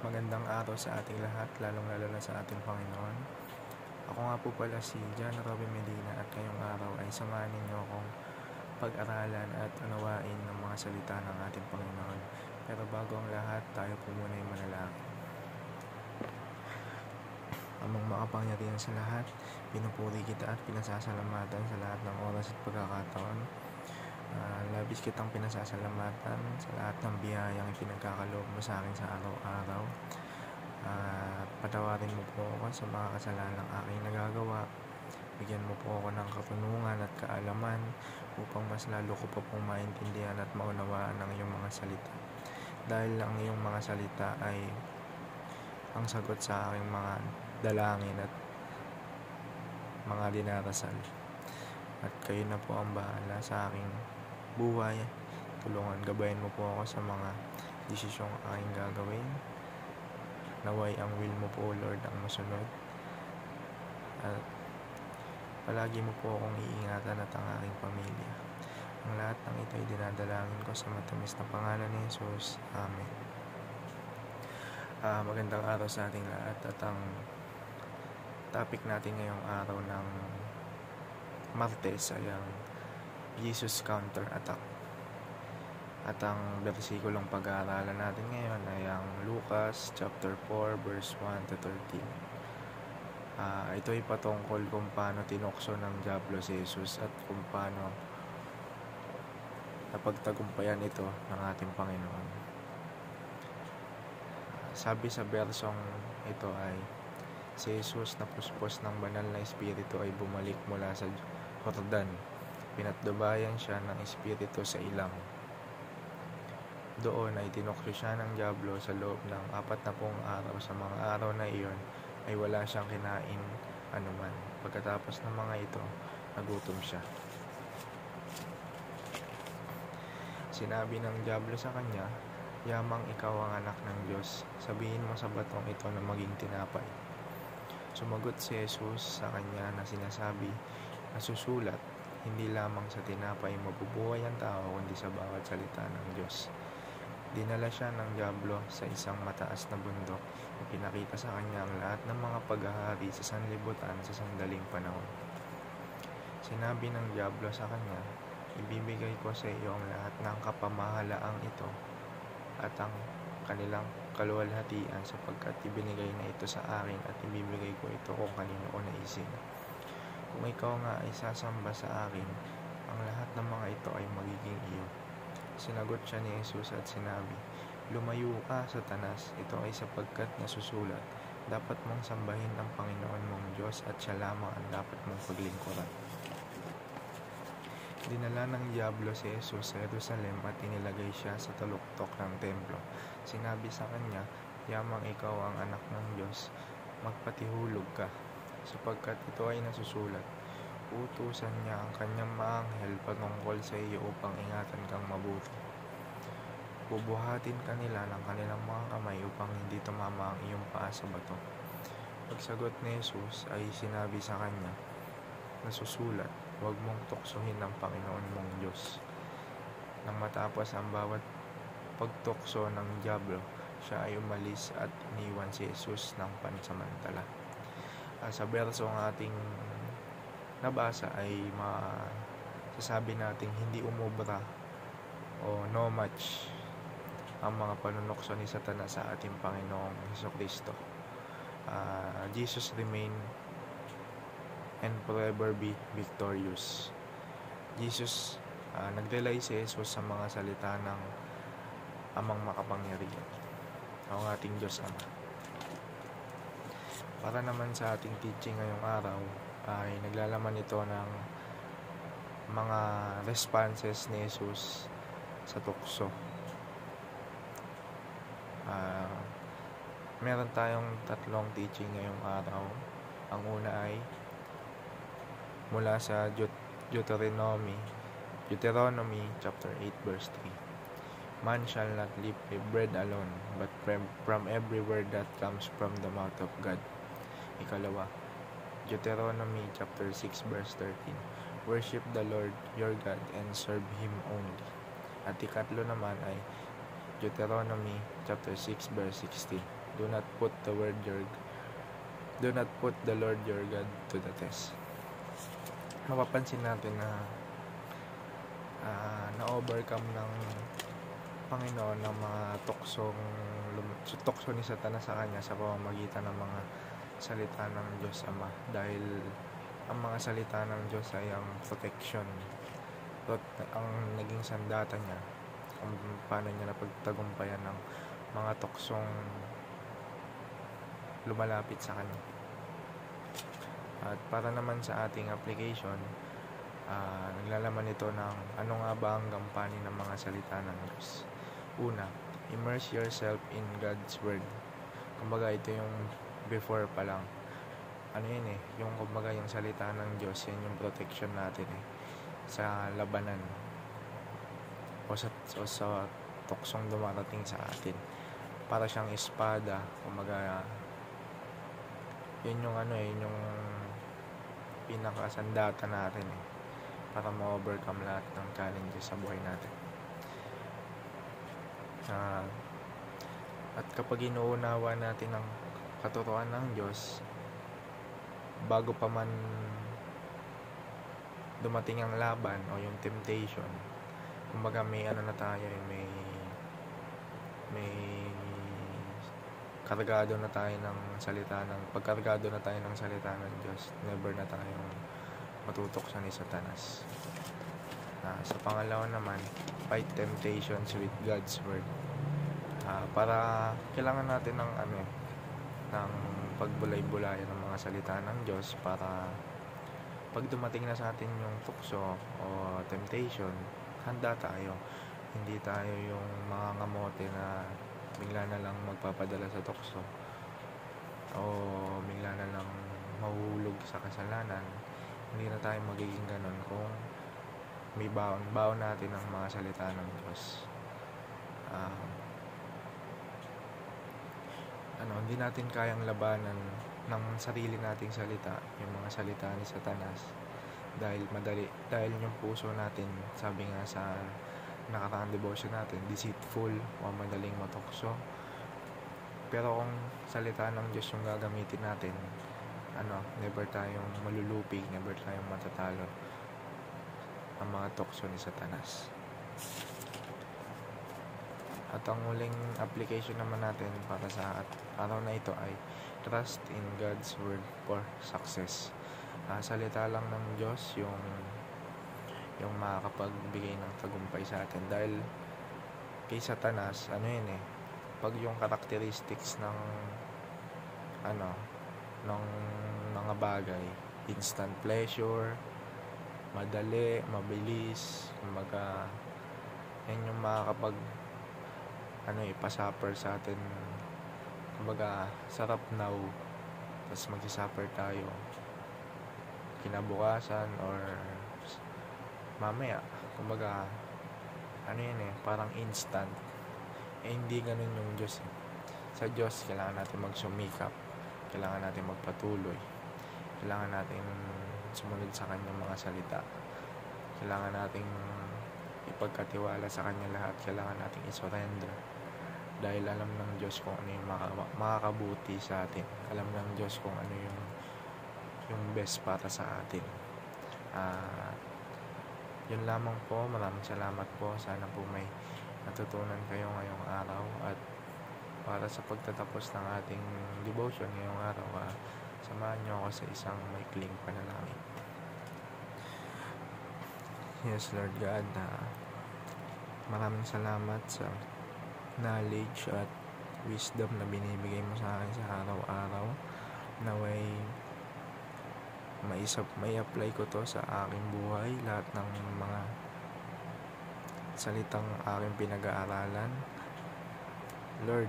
Magandang araw sa ating lahat, lalong-lalo na sa ating Panginoon. Ako nga po pala si John Robby Medina at ngayong araw ay samahan ninyo akong pag-aralan at unawain ng mga salita ng ating Panginoon. Pero bago ang lahat, tayo po muna ay manalangin. Amang makapangyarihan sa lahat, pinupuri kita at pinasasalamatan sa lahat ng oras at pagkakataon. Labis kitang pinasasalamatan sa lahat ng biyayang ipinagkakaloob mo sa akin sa araw-araw. Patawarin mo po ako sa mga kasalanang aking nagagawa. Bigyan mo po ako ng katunungan at kaalaman upang mas lalo ko pa pong maintindihan at maunawaan ang iyong mga salita. Dahil ang iyong mga salita ay ang sagot sa aking mga dalangin at mga dinarasal. At kayo na po ang bahala sa aking buhay. Tulungan, gabayan mo po ako sa mga desisyong aking gagawin. Naway ang will mo po, Lord, ang masunod. At palagi mo po akong iingatan at ang aking pamilya. Ang lahat ng ito ay dinadalangin ko sa matamis na pangalan ni Jesus. Amen. Magandang araw sa ating lahat at ang topic natin ngayong araw ng Martes ay ang Jesus Counter-Attack. At ang versikulong pag-aaralan natin ngayon ay ang Lucas chapter 4 verse 1 to 13. Ito ay patungkol kung paano tinukso ng diablo si Jesus at kung paano napagtagumpayan ito ng ating Panginoon. Sabi sa bersong ito ay, si Jesus na puspos ng banal na espiritu ay bumalik mula sa Jordan. Pinatnubayan siya ng espiritu sa ilang. Doon ay tinukso siya ng diablo sa loob ng 40 araw. Sa mga araw na iyon ay wala siyang kinain anuman. Pagkatapos ng mga ito, nagutom siya. Sinabi ng diablo sa kanya, "Yamang ikaw ang anak ng Diyos, sabihin mo sa batong ito na maging tinapay." Sumagot si Jesus sa kanya na sinasabi, "Nasusulat, hindi lamang sa tinapay mabubuhay ang tao, kundi sa bawat salita ng Diyos." Dinala siya ng diablo sa isang mataas na bundok. Ipinakita sa kanya ang lahat ng mga paghahari sa sanlibutan sa sandaling panahon. Sinabi ng diablo sa kanya, "Ibibigay ko sa iyo ang lahat ng kapamahalaang ito at ang kanilang kaluwalhatian sapagkat ibinigay na ito sa akin at ibibigay ko ito kung kanino ko naisin. Kung ikaw nga ay sasamba sa akin, ang lahat ng mga ito ay magiging iyo." Sinagot siya ni Jesus at sinabi, "Lumayo ka, Satanas, ito ay sapagkat nasusulat, dapat mong sambahin ang Panginoon mong Diyos at siya lamang ang dapat mong paglingkuran." Dinala ng diablo si Jesus sa Jerusalem at inilagay siya sa taluktok ng templo. Sinabi sa kanya, "Yamang ikaw ang anak ng Diyos, magpatihulog ka, sapagkat ito ay nasusulat, utusan niya ang kanyang maanghel patungkol sa iyo upang ingatan kang mabuti. Bubuhatin ka nila ng kanilang mga kamay upang hindi tumama ang iyong paa sa bato." Pagsagot ni Jesus ay sinabi sa kanya, "Nasusulat, huwag mong tuksohin ang Panginoon mong Diyos." Nang matapos ang bawat pagtukso ng diablo, siya ay umalis at iniwan si Jesus ng pansamantala. Sa bersong ating nabasa ay masasabi nating hindi umubra o no match ang mga panunokso ni Satanas sa ating Panginoong Hesukristo. Jesus remain and forever be victorious. Jesus, nag-rely si Jesus sa mga salita ng Amang makapangyarihan, ang ating Diyos Ama. Para naman sa ating teaching ngayong araw, ay naglalaman ito ng mga responses ni Jesus sa tukso. Meron tayong tatlong teaching ngayong araw. Ang una ay mula sa Deuteronomy chapter 8 verse 3. "Man shall not live by bread alone, but from every word that comes from the mouth of God." Ikalawa, Deuteronomy chapter 6 verse 13. "Worship the Lord your God and serve Him only." At ikatlo naman ay Deuteronomy chapter 6 verse 16. Do not put the Lord your God to the test. Mapapansin natin na na-overcome ng Panginoon ng mga tukso ni Satanas sa kanya sa pamamagitan ng mga salita ng Diyos Ama, dahil ang mga salita ng Diyos ay ang protection, ang naging sandata niya kung paano niya napagtagumpayan ng mga tuksong lumalapit sa kanya. At para naman sa ating application, naglalaman ito ng ano nga ba ang gampanin ng mga salita ng Diyos. Una, immerse yourself in God's Word. Kumbaga ito yung before pa lang. Ano yun yung kumbaga yung salita ng Diyos, yan yung protection natin sa labanan o sa tuksong dumarating sa atin. Para siyang espada, kumbaga yun yung yung pinakasandata natin para ma-overcome lahat ng challenges sa buhay natin. At kapag inuunawa natin ang katotohanan ng Diyos, bago pa man dumating ang laban o yung temptation, kumbaga may na tayo, may kargado na tayo ng salita pagkargado na tayo ng salita ng Diyos, never na tayong matutoksan ni Satanas. Sa pangalawa naman, fight temptations with God's Word. Para kailangan natin ng pagbulay-bulayan ng mga salita ng Diyos para pag dumating na sa atin yung tukso o temptation, handa tayo. Hindi tayo yung mga ngamote na bigla na lang magpapadala sa tukso o bigla na lang mahuhulog sa kasalanan. Hindi na tayo magiging ganun kung may baon natin ang mga salita ng Diyos. Hindi natin kayang labanan ng sarili nating salita, yung mga salita ni Satanas, dahil yung puso natin, sabi nga sa nakaraang devotion natin, deceitful o madaling matukso. Pero kung salita ng Diyos yung gagamitin natin, never tayong malulupig, never tayong matatalo ang mga tukso ni Satanas. At ang huling application naman natin para sa araw na ito ay trust in God's Word for success. Salita lang ng Diyos yung makakapagbigay ng tagumpay sa atin, dahil kay Satanas pag yung characteristics ng mga bagay, instant pleasure, madali, mabilis, kumbaga yan yung makakapag ipasuffer sa atin. Kumbaga sarap now, tapos magsisuffer tayo kinabukasan or mamaya. Kumbaga parang instant. Hindi ganun yung Diyos. Sa Diyos kailangan natin magsumikap, kailangan natin magpatuloy, kailangan natin sumunod sa kanyang mga salita, kailangan nating ipagkatiwala sa kanya lahat, kailangan nating isurrender, dahil alam ng Diyos kung ano yung makakabuti sa atin. Alam ng Diyos kung ano yung best para sa atin. Yun lamang po. Maraming salamat po. Sana po may natutunan kayo ngayong araw, at para sa pagtatapos ng ating devotion ngayong araw, samahan niyo ako sa isang maikling panalangin. Yes, Lord God, maraming salamat sa knowledge at wisdom na binibigay mo sa akin sa araw-araw. Naway may apply ko to sa aking buhay, lahat ng mga salitang aking pinag-aaralan. Lord,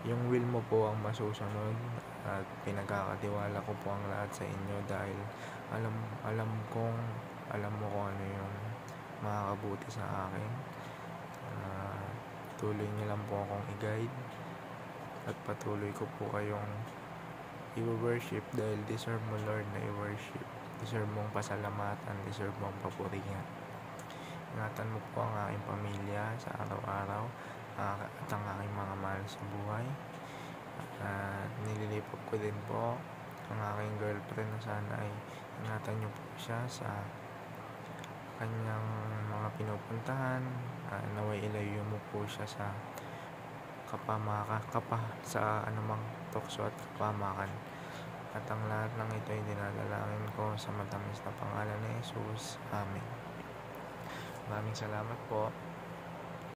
yung will mo po ang masusunod, at pinagkakatiwala ko po ang lahat sa inyo, dahil alam mo kung ano yung makakabuti sa akin. Patuloy niyo lang po akong i-guide, at patuloy ko po kayong i-worship, dahil deserve mo, Lord, na i-worship. Deserve mong pasalamatan, deserve mong papurihan. Ingatan mo po ang aking pamilya sa araw-araw, at ang aking mga mahal sa buhay. Nililipot ko din po ang aking girlfriend na sana ay ingatan niyo po siya sa kanyang mga pinupuntahan. Naway ilayo mo po siya sa sa anumang tukso at kapamakan. At ang lahat ng ito ay dinadalangin ko sa matamis na pangalan ni Jesus. Amen. Maraming salamat po.